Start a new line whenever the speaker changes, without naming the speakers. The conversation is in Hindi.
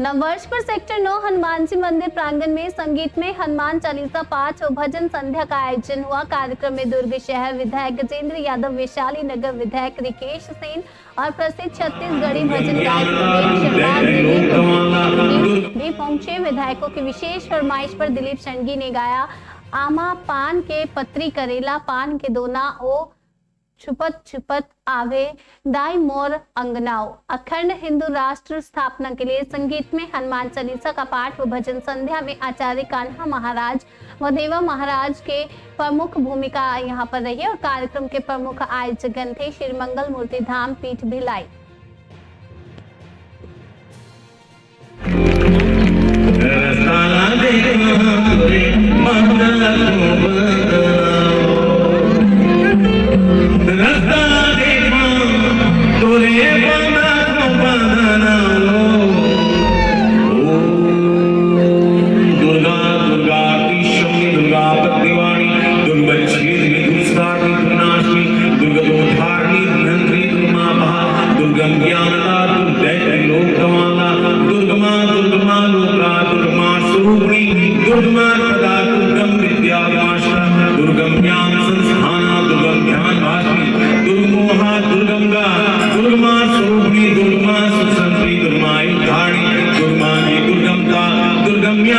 नववर्ष पर सेक्टर 9 हनुमान जी मंदिर प्रांगण में संगीतमय हनुमान चालीसा पाठ और भजन संध्या का आयोजन हुआ। कार्यक्रम में दुर्ग शहर विधायक गजेंद्र यादव, वैशाली नगर विधायक रिकेश सेन और प्रसिद्ध छत्तीसगढ़ी भजन गायक भी पहुंचे। विधायकों की विशेष फरमाइश पर दिलीप संगी ने गाया, आमा पान के पत्री करेला पान के दोना ओ छुपत छुपत आवे दाई मोर अंगनाओ। अखंड हिंदू राष्ट्र स्थापना के लिए संगीत में हनुमान चालीसा का पाठ व भजन संध्या में आचार्य कान्हा महाराज व देवा महाराज के प्रमुख भूमिका यहाँ पर रही और कार्यक्रम के प्रमुख आयोजक थे श्री मंगल मूर्ति धाम पीठ भिलाई।
दुर्गम्या